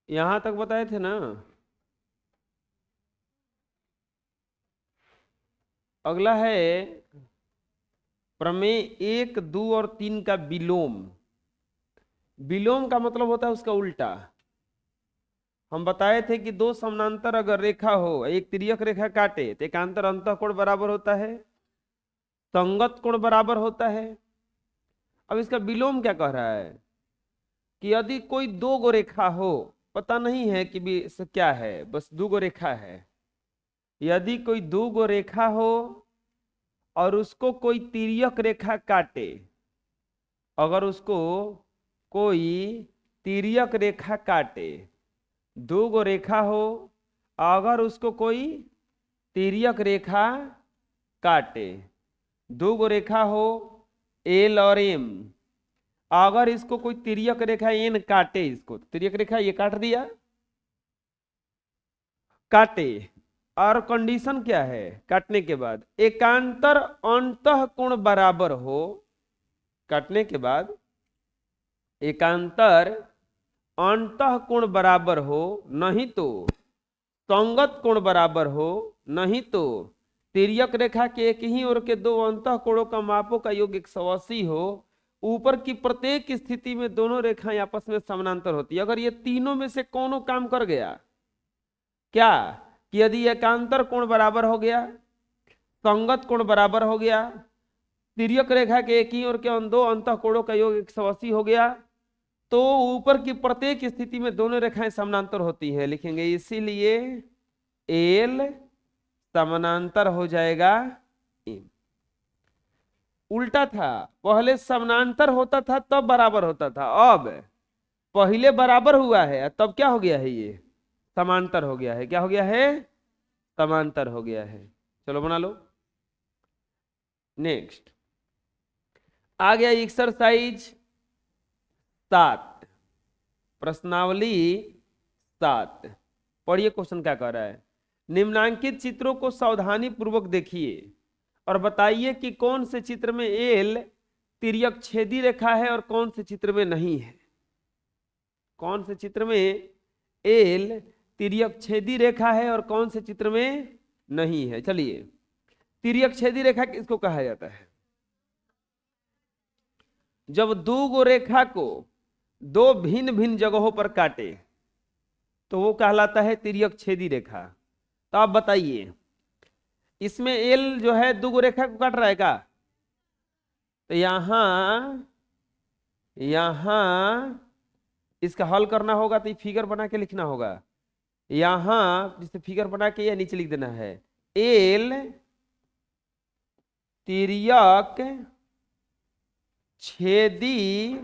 यहां तक बताए थे ना। अगला है प्रमेय 1, 2 और 3 का विलोम। विलोम का मतलब होता है उसका उल्टा। हम बताए थे कि दो समानांतर अगर रेखा हो, एक तिर्यक रेखा काटे तो एकांतर अंतःकोण बराबर होता है, संगत कोण बराबर होता है। अब इसका विलोम क्या कह रहा है कि यदि कोई दो गो रेखा हो, पता नहीं है कि भी इससे क्या है, बस दो गो रेखा है। यदि कोई दो गो रेखा हो और उसको कोई तिर्यक रेखा काटे, अगर उसको कोई तिर्यक रेखा काटे, दो गो रेखा हो, अगर उसको कोई तिर्यक रेखा काटे, दो गो रेखा हो एल और एम, अगर इसको कोई तिर्यक रेखा एन काटे, इसको तिर्यक रेखा ये काट दिया, काटे, और कंडीशन क्या है काटने के बाद, एकांतर अंतःकोण बराबर हो, काटने के बाद एकांतर अंतःकोण बराबर हो, नहीं तो संगत कोण बराबर हो, नहीं तो तिर्यक रेखा के एक ही ओर के दो अंतःकोणों का मापों का योग 180 हो, ऊपर की प्रत्येक स्थिति में दोनों रेखाएं आपस में समानांतर होती है। अगर ये तीनों में से कोनो काम कर गया, क्या कि यदि एकांतर कोण बराबर हो गया, संगत कोण बराबर हो गया, तिर्यक रेखा के एक ही ओर के दो अंतःकोणों का योग 180 हो गया, तो ऊपर की प्रत्येक स्थिति में दोनों रेखाएं समानांतर होती हैं, लिखेंगे इसीलिए एल समानांतर हो जाएगा एम। उल्टा था, पहले समानांतर होता था तब बराबर होता था, अब पहले बराबर हुआ है तब क्या हो गया है, ये समांतर हो गया है। क्या हो गया है, समांतर हो गया है। चलो बना लो। नेक्स्ट आ गया एक्सरसाइज 7, प्रश्नावली 7। पढ़िए क्वेश्चन क्या कह रहा है। निम्नांकित चित्रों को सावधानी पूर्वक देखिए और बताइए कि कौन से चित्र में एल तिर्यक छेदी रेखा है और कौन से चित्र में नहीं है। कौन से चित्र में एल तिर्यक छेदी रेखा है और कौन से चित्र में नहीं है। चलिए, तिर्यक छेदी रेखा किसको कहा जाता है? जब दो गो रेखा को दो भिन्न भिन्न जगहों पर काटे तो वो कहलाता है तिर्यक छेदी रेखा। तो आप बताइए, इसमें एल जो है दो गो रेखा को काट रहा है क्या? तो यहां इसका हल करना होगा तो फिगर बना के लिखना होगा। यहां जिसे फिगर बना के या नीचे लिख देना है, एल तिर्यक छेदी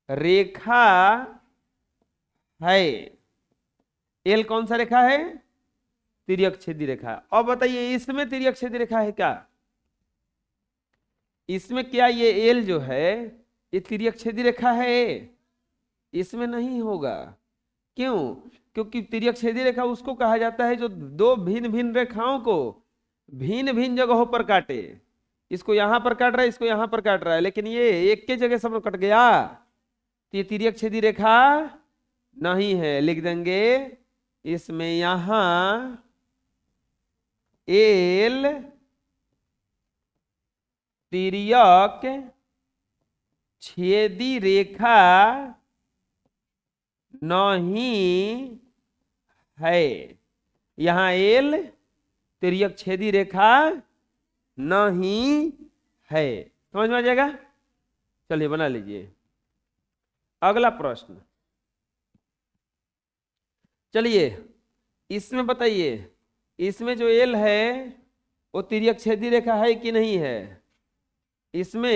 रेखा है। एल कौन सा रेखा है? तिर्यक छेदी रेखा। अब बताइए, इसमें तिर्यक छेदी रेखा है क्या? इसमें क्या ये एल जो है ये तिर्यक छेदी रेखा है? इसमें नहीं होगा। क्यों? क्योंकि तिर्यक छेदी रेखा उसको कहा जाता है जो दो भिन्न भिन्न रेखाओं को भिन्न भिन्न जगहों पर काटे। इसको यहां पर काट रहा है, इसको यहां पर काट रहा है, लेकिन ये एक के जगह सब कट गया, तो ये तिर्यक छेदी रेखा नहीं है। लिख देंगे इसमें यहां एल तिर्यक छेदी रेखा नहीं है। यहां एल तिर्यक छेदी रेखा नहीं है। समझ में आ जाएगा? चलिए बना लीजिए अगला प्रश्न। चलिए इसमें बताइए, इसमें जो एल है वो तिर्यक छेदी रेखा है कि नहीं है? इसमें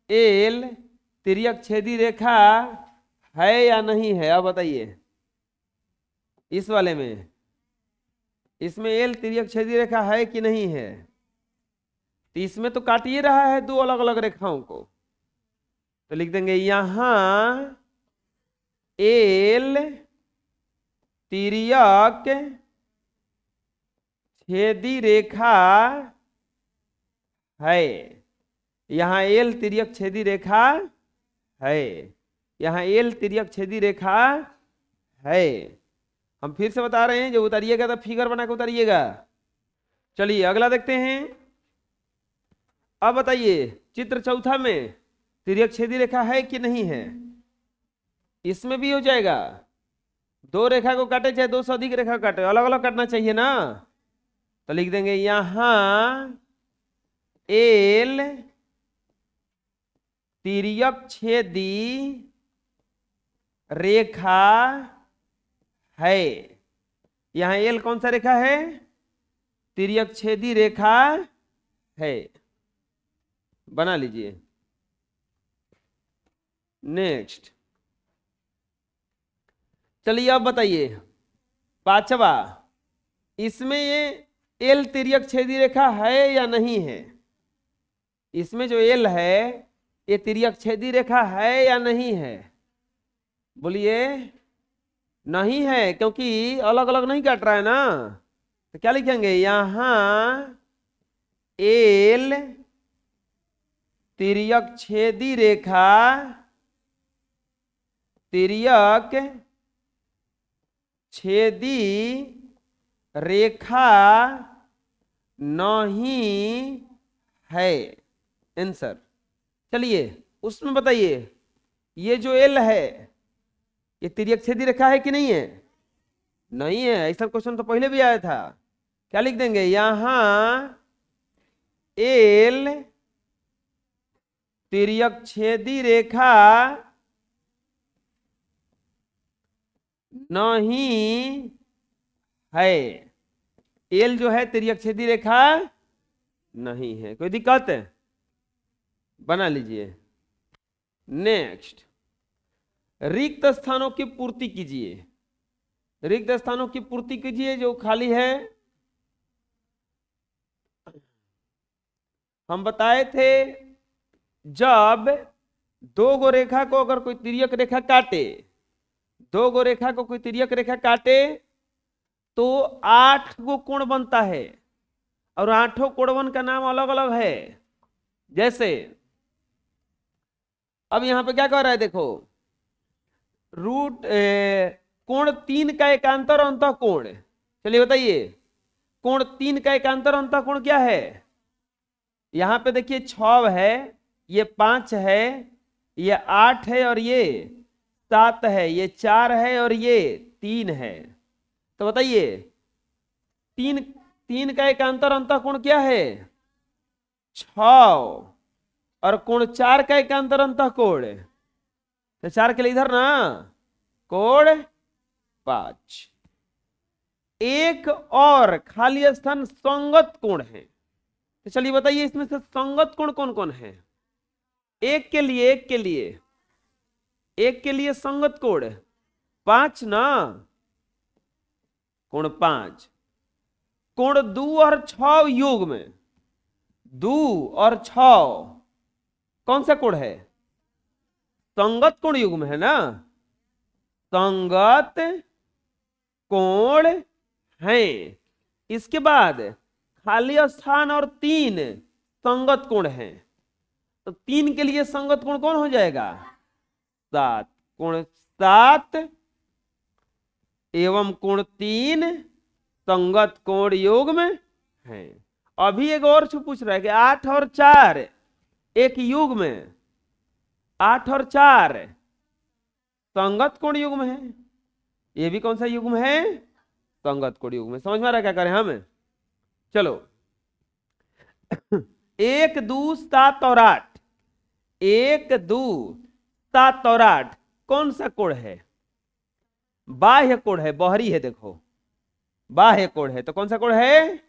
एल तिर्यक छेदी रेखा है या नहीं है? अब बताइए, इस वाले में इसमें एल तिर्यक छेदी रेखा है कि नहीं है? तो इसमें तो काट ही रहा है दो अलग अलग रेखाओं को, तो लिख देंगे यहां एल तिर्यक छेदी रेखा है। यहां एल तिर्यक छेदी रेखा है। यहाँ एल तिर्यक छेदी रेखा है। हम फिर से बता रहे हैं, जो उतारिएगा तो फिगर बना के उतारिएगा। चलिए अगला देखते हैं। अब बताइए चित्र चौथा में तिर्यक छेदी रेखा है कि नहीं है? इसमें भी हो जाएगा, दो रेखा को काटे चाहे दो से अधिक रेखा को काटे, अलग अलग काटना चाहिए ना। तो लिख देंगे यहां एल तिर्यक छेदी रेखा है। यहां एल कौन सा रेखा है? तिर्यक छेदी रेखा है, बना लीजिए। नेक्स्ट चलिए अब बताइए पांचवा, इसमें ये एल तिर्यक छेदी रेखा है या नहीं है? इसमें जो एल है ये तिर्यक छेदी रेखा है या नहीं है? बोलिए नहीं है, क्योंकि अलग अलग नहीं काट रहा है ना। तो क्या लिखेंगे यहां एल तिर्यक छेदी रेखा, तिर्यक छेदी रेखा नहीं है, आंसर। चलिए उसमें बताइए ये जो एल है ये तिर्यक छेदी रेखा है कि नहीं है? नहीं है, ऐसा क्वेश्चन तो पहले भी आया था। क्या लिख देंगे यहां एल तिर्यक छेदी रेखा नहीं है। एल जो है तिर्यक छेदी रेखा नहीं है। कोई दिक्कत है? बना लीजिए। नेक्स्ट, रिक्त स्थानों की पूर्ति कीजिए। रिक्त स्थानों की पूर्ति कीजिए जो खाली है। हम बताए थे जब दो गो रेखा को अगर कोई तिर्यक रेखा काटे, दो गो रेखा को कोई तिर्यक रेखा काटे तो 8 गो कोण बनता है, और 8 कोणवन का नाम अलग अलग है। जैसे अब यहां पे क्या कह रहा है, देखो कोण 3 का एकांतर अंतः कोण। चलिए बताइए कोण 3 का एकांतर अंतः कोण क्या है? यहां पे देखिए 6 है, ये 5 है, ये 8 है, और ये 7 है, ये 4 है, और ये 3 है। तो बताइए 3 का एकांतर अंतः कोण क्या है? 6। और कोण 4 का एकांतर अंतः कोण, तो 4 के लिए इधर ना कोण 5। एक और खाली स्थान संगत कोण है। तो चलिए बताइए इसमें से संगत कोण कौन कौन है? एक के लिए संगत कोण 5 ना, कोण 5। कोण 2 और 6 योग में, 2 और 6 कौन सा कोण है? संगत कोण युग में है ना, संगत कोण है। इसके बाद खाली स्थान और 3 संगत कोण है। तो 3 के लिए संगत कोण कौन हो जाएगा? 7। कोण 7 एवं कोण 3 संगत कोण योग में है। अभी एक और पूछ रहा है कि 8 और 4 एक युग में, 8 और 4 संगत कोण युग में है। ये भी कौन सा युग में है? संगत कोण युग में। समझ में आ रहा है क्या करें हम? चलो 1 2 7 और 8, 1 2 7 और 8 कौन सा कोण है? बाह्य कोण है, बाहरी है। देखो बाह्य कोण है, तो कौन सा कोण है?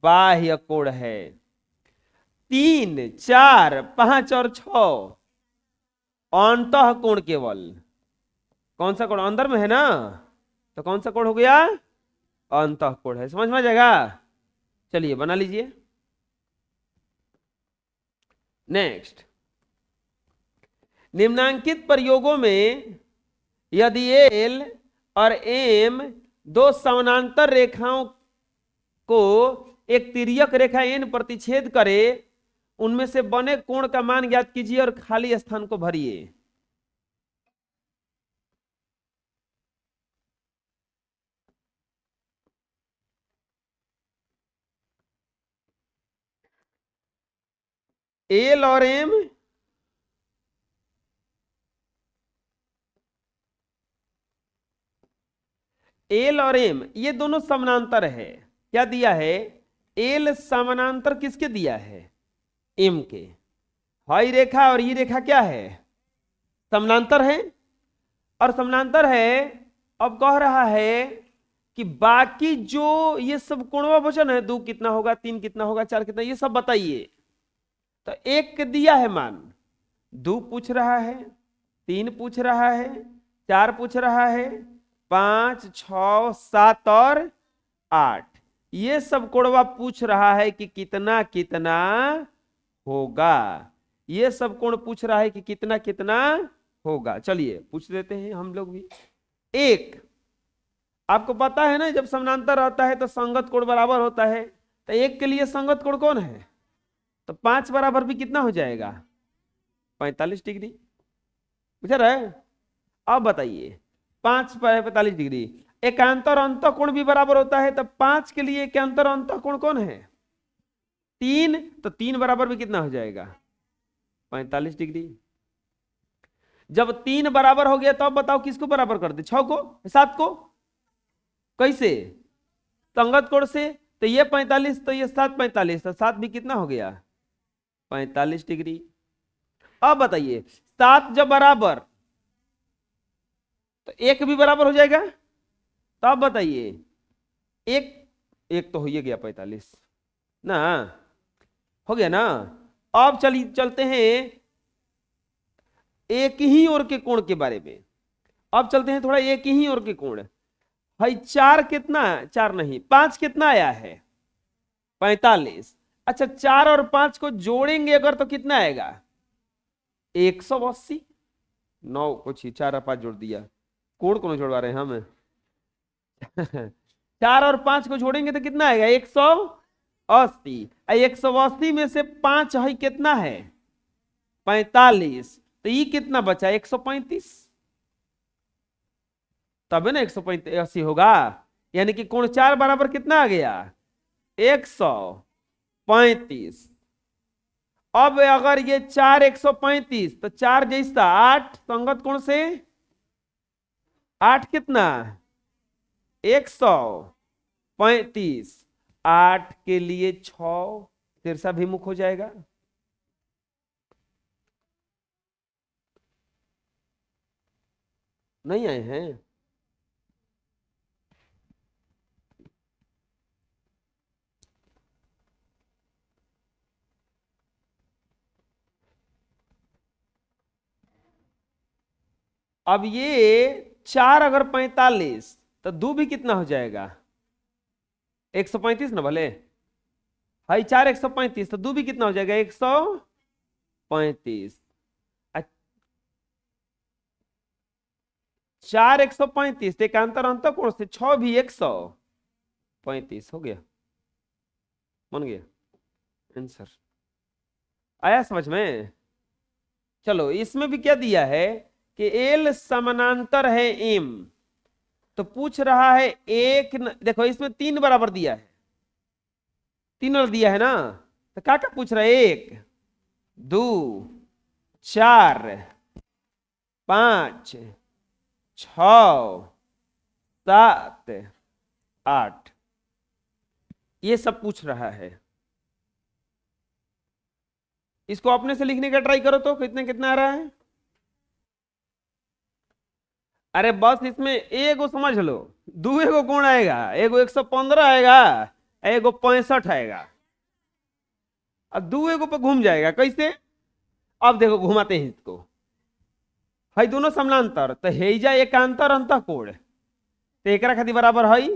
बाह्य कोण है। 3 4 5 और 6 अंतः कोण केवल। कौन सा कोण? अंदर में है ना, तो कौन सा कोण हो गया? अंतः कोण है। समझ में आ जाएगा? चलिए बना लीजिए। नेक्स्ट, निम्नांकित प्रयोगों में यदि एल और एम दो समानांतर रेखाओं को एक तिर्यक रेखा एन प्रतिच्छेद करे, उनमें से बने कोण का मान ज्ञात कीजिए और खाली स्थान को भरिए। एल और एम एल और एम ये दोनों समानांतर है। क्या दिया है? एल समानांतर किसके दिया है? एम के। हाई रेखा और ये रेखा क्या है? समानांतर है। और समानांतर है। अब कह रहा है कि बाकी जो ये सब कोणवा वचन है, 2 कितना होगा, 3 कितना होगा, 4 कितना, ये सब बताइए। तो एक दिया है मान, 2 पूछ रहा है, 3 पूछ रहा है, 4 पूछ रहा है, 5, 6, 7 और 8, ये सब कोणवा पूछ रहा है कि कितना कितना होगा। ये सब कोण पूछ रहा है कि कितना कितना होगा। चलिए पूछ देते हैं हम लोग भी। एक, आपको पता है ना, जब समानांतर रहता है तो संगत कोण बराबर होता है। तो एक के लिए संगत कोण कौन है? तो 5 बराबर भी कितना हो जाएगा? 45 डिग्री। बुझा रहे? अब बताइए, 5 पर 45 डिग्री। एकांतर अंतः कोण भी बराबर होता है, तो 5 के लिए एकांतर अंतः कोण कौन है? 3। तो 3 बराबर भी कितना हो जाएगा? 45 डिग्री। जब 3 बराबर हो गया तो अब बताओ किसको बराबर कर दे? 6 को, 7 को? कैसे? संगत कोण से। तो ये 45, तो ये 7 45, तो 7 भी कितना हो गया? 45 डिग्री। अब बताइए, 7 जब बराबर तो 1 भी बराबर हो जाएगा। तो अब बताइए, एक एक तो हो ही गया 45 ना, हो गया ना। अब चलिए चलते हैं एक ही ओर के कोण के बारे में। अब चलते हैं थोड़ा एक ही ओर के कोण। भाई 4 कितना, 4 नहीं 5 कितना आया है? 45। अच्छा 4 और 5 को जोड़ेंगे अगर तो कितना आएगा? 180। 9 को 4 और 5 जोड़ दिया, कोण को जोड़वा रहे हैं हम। 4 और 5 को जोड़ेंगे तो कितना आएगा? 180। 180 में से 5 है कितना है? 45। तो ये कितना बचा? 135। तब है ना 185 होगा। यानी कि कोण 4 बराबर कितना आ गया? 135। अब अगर ये 4 135, तो 4 जैसा 8 संगत कोण से 8 कितना? 135। 8 के लिए 6 तिरछाभिमुख हो जाएगा। नहीं आए हैं? अब ये 4 अगर 45, तो 2 भी कितना हो जाएगा? 135 ना भले। हाई 4 135, तो 2 भी कितना हो जाएगा? 135। 4 135, एकांतर अंतः कोण से 6 भी 135 हो गया। बन गया आंसर। आया समझ में? चलो इसमें भी क्या दिया है कि एल समानांतर है एम। तो पूछ रहा है एक देखो इसमें 3 बराबर दिया है, 3 दिया है ना। तो क्या क्या पूछ रहा है? 1 2 4 5 6 7 8, ये सब पूछ रहा है। इसको अपने से लिखने का ट्राई करो तो कितने कितना आ रहा है। अरे बस इसमें एगो समझ लो, दू एगो कोण आएगा, एगो 115 आएगा, एगो 65 आएगा। अब दू एगो पे घूम जाएगा कैसे? अब देखो घुमाते हैं इसको। है दोनों समानांतर, तो हेजा एकांतर अंतः कोण, तो एकरा खातिर बराबर है।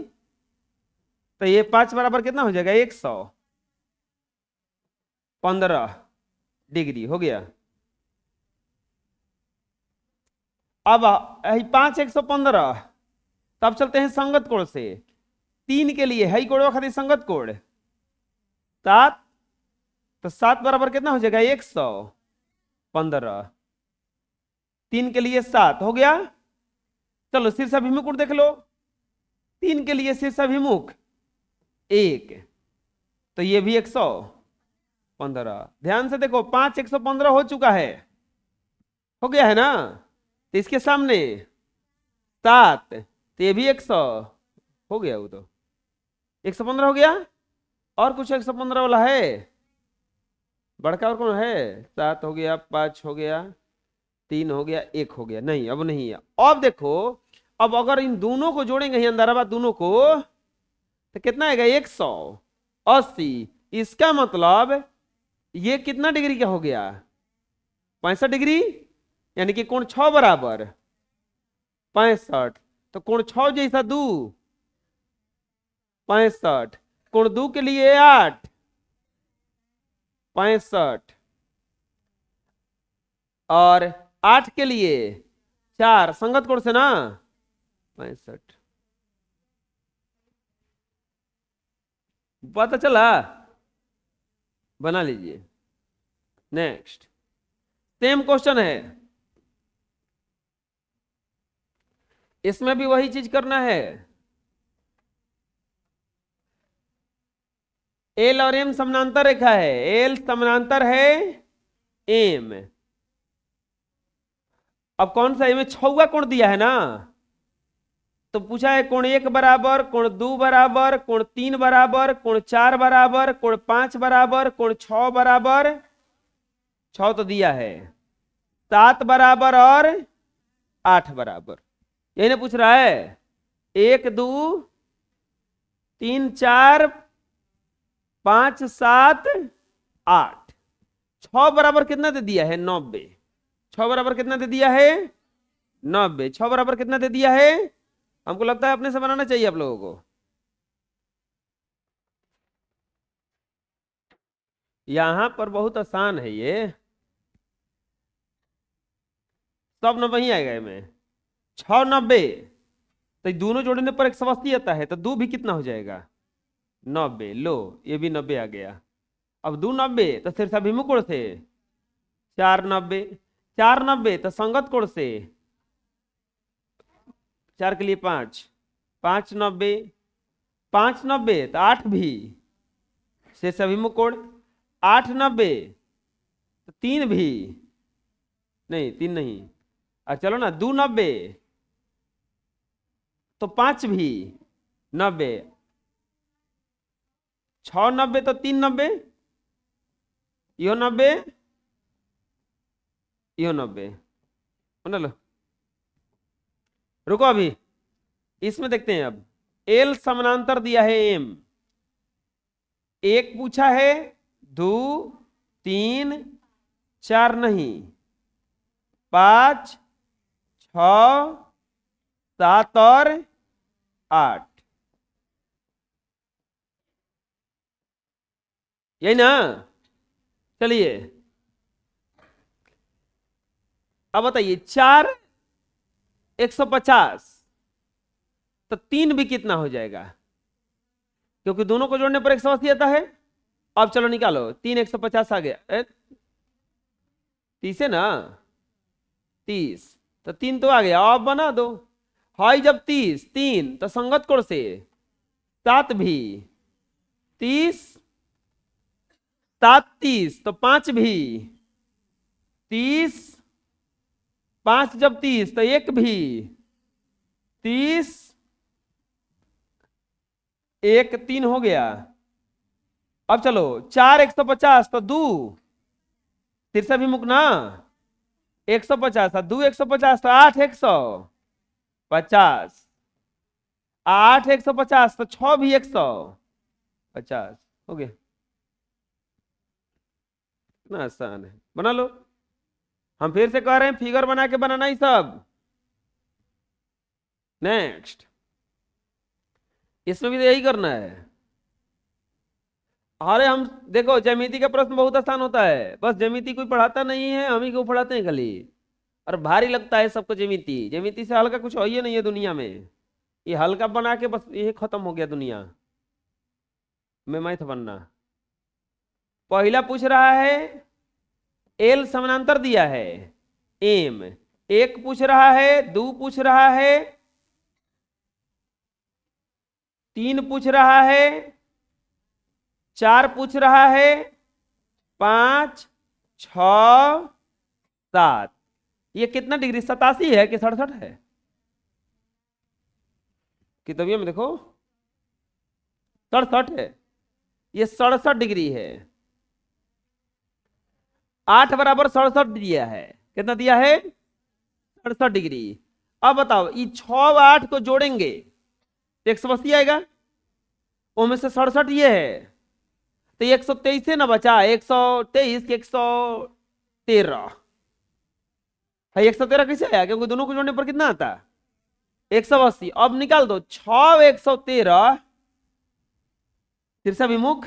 तो ये 5 बराबर कितना हो जाएगा? 115 डिग्री हो गया। अब 5 115। तब चलते हैं संगत कोण से। 3 के लिए है कोण खातिर संगत कोण 7, तो 7 बराबर कितना हो जाएगा? 115। 3 के लिए 7 हो गया। चलो शीर्षाभिमुख कोण देख लो। 3 के लिए शीर्षाभिमुख 1, तो ये भी 100। 15। ध्यान से देखो, 5 115 हो चुका है, हो गया है ना। तो इसके सामने 7, तो ये भी 100 हो गया, वो तो 115 हो गया। और कुछ 115 वाला है बड़का? और कौन है? 7 हो गया, 5 हो गया, 3 हो गया, 1 हो गया। नहीं, अब नहीं है। अब देखो, अब अगर इन दोनों को जोड़ेंगे ही अंदर दोनों को, तो कितना आएगा? 180। इसका मतलब ये कितना डिग्री का हो गया? 65 डिग्री, यानी कि कोण 6 बराबर 65। तो कोण 6 जैसा 2, 65। कोण 2 के लिए 8, 65। और 8 के लिए 4, संगत कोण से ना 65। पता चला? बना लीजिए। नेक्स्ट सेम क्वेश्चन है, इसमें भी वही चीज करना है। एल और एम समानांतर रेखा है, एल समानांतर है एम। अब कौन सा? एम छौवा कोण दिया है ना, तो पूछा है कोण 1 बराबर, कोण 2 बराबर, कोण 3 बराबर, कोण 4 बराबर, कोण 5 बराबर, कोण 6 बराबर। 6 तो दिया है, 7 बराबर और 8 बराबर। यही ना पूछ रहा है? 1 2 3 4 5 7 8। 6 बराबर कितना दे दिया है? 90। 6 बराबर कितना दे दिया है? 90। 6 बराबर कितना दे दिया है? हमको लगता है अपने से बनाना चाहिए आप लोगों को। यहां पर बहुत आसान है ये, सब 90 ही आएगा इसमें। 6 90, तो ये दोनों जोड़ने पर 180 आता है, तो 2 भी कितना हो जाएगा? 90। लो, ये भी 90 आ गया। अब 2 90 तो सिर्फ अभिमुख कोण से 4 90, 4 90 तो संगत कोण से 4 के लिए 5, 5 90, 5 90 तो 8 भी शेष अभिमुख कोण, 8 90 तो 3 भी, नहीं 3 नहीं, चलो ना 2 90 तो 5 भी 90, 6 90 तो 3 90, यो 90, यो 90। बना लो। रुको अभी, इसमें देखते हैं। अब एल समानांतर दिया है एम, 1 पूछा है, 2 3 4 नहीं, 5 6 7 और 8, यही ना? चलिए अब बताइए, 4 150 तो 3 भी कितना हो जाएगा? क्योंकि दोनों को जोड़ने पर 180 आता है। अब चलो निकालो, 3 150 आ गया, 30 है ना, 30 तो 3 तो आ गया। अब बना दो, हाई जब 30 3 तो संगत कोण से 7 भी 30, 7 30 तो 5 भी 30, 5 जब 30 तो 1 भी 30, 1 3 हो गया। अब चलो 4 150 तो 2 तिरछा अभिमुख ना 150, 2 150 तो 8 150, 8 150 तो 6 भी 150 हो गया। इतना आसान है, बना लो। हम फिर से कह रहे हैं, फिगर बना के बनाना ही सब। नेक्स्ट, इसमें भी तो यही करना है। अरे हम देखो, ज्यामिति का प्रश्न बहुत आसान होता है, बस ज्यामिति कोई पढ़ाता नहीं है, हम ही को पढ़ाते हैं खाली। और भारी लगता है सबको ज्यामिति, ज्यामिति से हल्का कुछ हो ही नहीं है दुनिया में। ये हल्का बना के बस ये खत्म हो गया दुनिया में मैथ बनना। पहला पूछ रहा है, एल समानांतर दिया है एम, 1 पूछ रहा है, 2 पूछ रहा है, 3 पूछ रहा है, 4 पूछ रहा है, 5 6 7, ये कितना डिग्री 87 है कि 67 है? किताबियों में देखो 67 है, ये 67 डिग्री है। 8 बराबर 67 दिया है, कितना दिया है? 67 डिग्री। अब बताओ ये 6 और 8 को जोड़ेंगे तो 180 आएगा, उनमें से 67 ये है, तो 123 से ना बचा, 123 के 113 है। 113 कैसे आया? क्योंकि दोनों को जोड़ने पर कितना आता है? 180। अब निकाल दो 6 113 तिरछा विमुख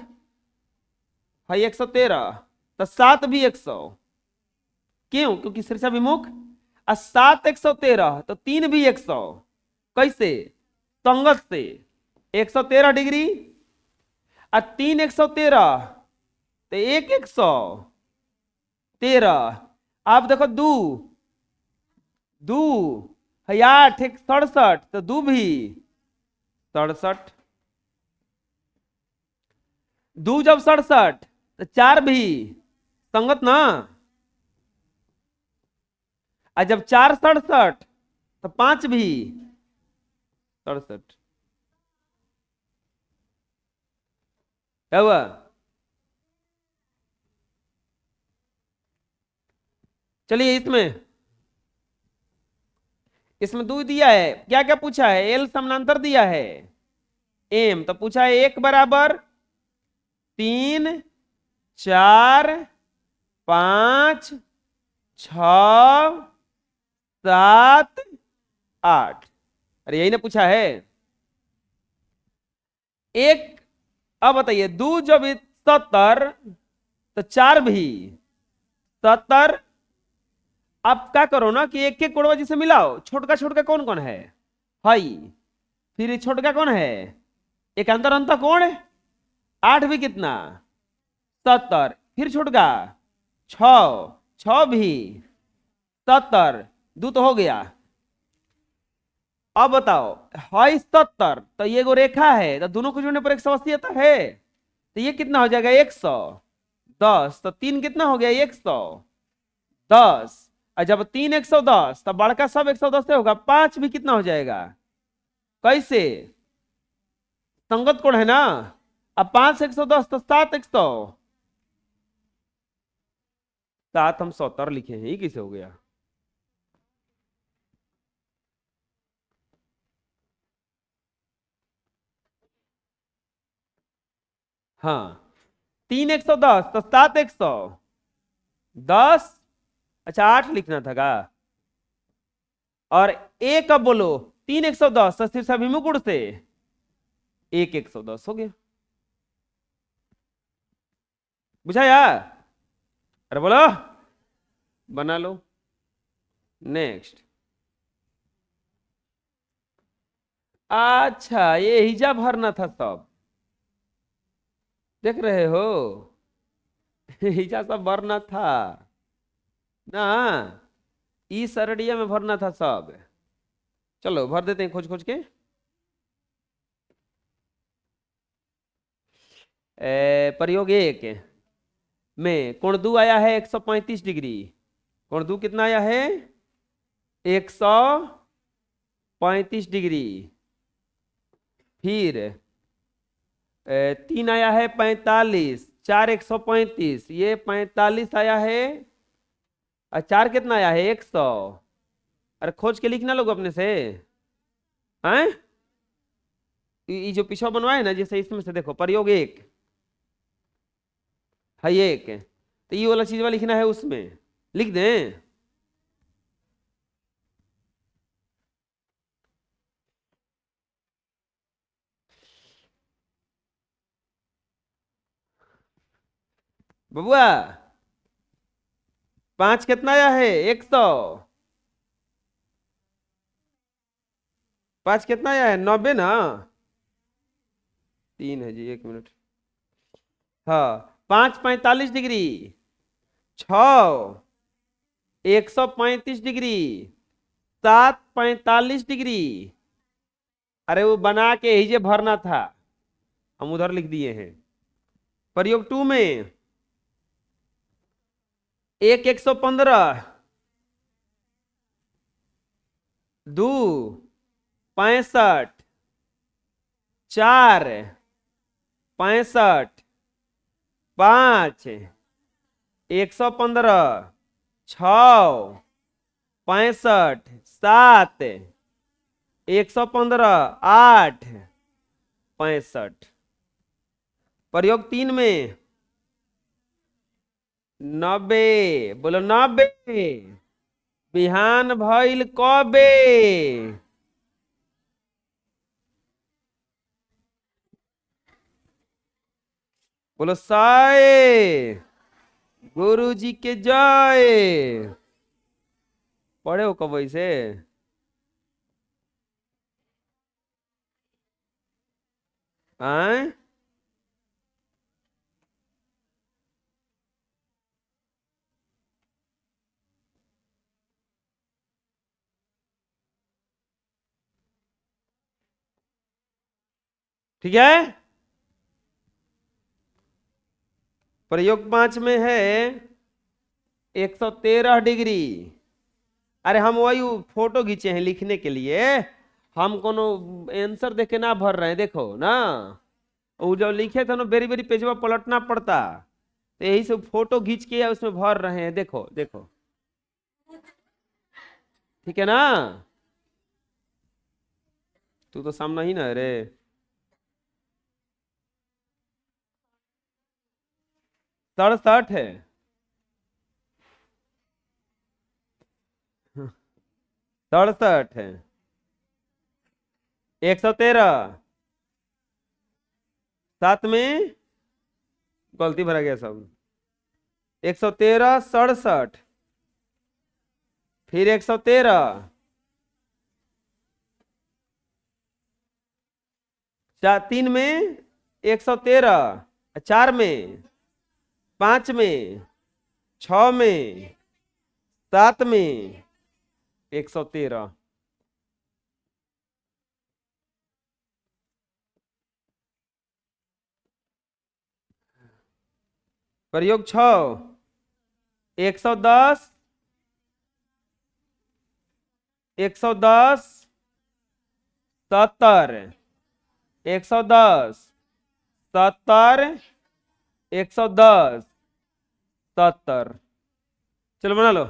है 113, तो 7 भी 100। क्यों? क्योंकि तिरछा विमुख। 7 113 तो 3 भी 100। कैसे? संगत से 113 डिग्री और 3 113 तो 1 113। आप देखो 2 2 है 8 1 67, तो 2 भी 67। 2 जब 67 तो 4 भी संगत ना, और जब 4 67 तो 5 भी 67। क्या हुआ? चलिए इसमें 2 दिया है, क्या क्या पूछा है? एल समानांतर दिया है, एम तो पूछा है 1 बराबर 3 4 5 6 7 8। अरे यही ना पूछा है एक। अब बताइए 2 जब 70 तो 4 भी 70। आप क्या करो ना कि एक एक कोणवा जिसे मिलाओ, छोटका छोटका कौन कौन है? हाई, फिर ये छोटका कौन है? एक अंतर अंतर कौन है? 8 भी कितना? 70, फिर छोटका 6 6 भी 70, 2 तो हो गया। अब बताओ हाई 70, तो ये गो रेखा है, तो दोनों को जोड़ने पर 180 आता है, तो ये कितना हो जाएगा? 110। तो 3 कितना हो गया? 110। और जब 3 110 तब बड़का सब 110 से होगा, 5 भी कितना हो जाएगा? कैसे? संगत कोण है ना। अब 5 110 तो 7 100, 7 हम 70 लिखे हैं, ये कैसे हो गया? हाँ, 3 110 तो 7 110। अच्छा 8 लिखना था का। और एक अब बोलो 3 110 तो सिर्फ अभिमुख गुण से 1 110 हो गया। बुझाया? अरे बोलो, बना लो। नेक्स्ट। अच्छा ये हिजा भरना था सब, देख रहे हो? हिजा सब भरना था ना, इस सरडिया में भरना था सब। चलो भर देते हैं खोज खोज के। प्रयोग 1 में कोण 2 आया है 135 डिग्री। कोण 2 कितना आया है? 135 डिग्री। फिर 3 आया है 45, 4 135, ये 45 आया है, और 4 कितना आया है? 100। अरे खोज के लिखना लोग अपने से हैं। ये जो पिछवा बनवाए ना, जैसे इसमें से देखो प्रयोग 1 है 1, तो ये वाला चीज लिखना है, उसमें लिख दें। बबुआ 5 कितना आया है? 100। 5 कितना आया है? 90 ना। 3 है जी, 1 मिनट। हाँ 5 45 डिग्री, 6 135 डिग्री, 7 45 डिग्री। अरे वो बना के ही जे भरना था, हम उधर लिख दिए हैं। प्रयोग 2 में एक 115, 2 65, 4 65, 5 115, 6 65, 7 115, 8 65। प्रयोग 3 में 90, बोलो 90। बिहान भइल कबे? बोलो साए। गुरु जी के जय। पढ़े हो कब ऐसे? आए? ठीक है। प्रयोग 5 में है 113 डिग्री। अरे हम वही फोटो खींचे हैं लिखने के लिए, हम कोनो आंसर देखे ना भर रहे हैं, देखो ना। वो जब लिखे थे ना बेरी बेरी पेजवा पलटना पड़ता, तो यही से फोटो खींच के उसमें भर रहे हैं, देखो देखो। ठीक है ना? तू तो सामना ही ना है रे। 67 है। 67 है। 113, 7 में गलती भरा गया सब। 113 67, फिर 113, 3 में 113, 4 में, 5 में, 6 में, 7 में 113। प्रयोग 6 110, 110 70, 110 70, 110 70। चलो बना लो।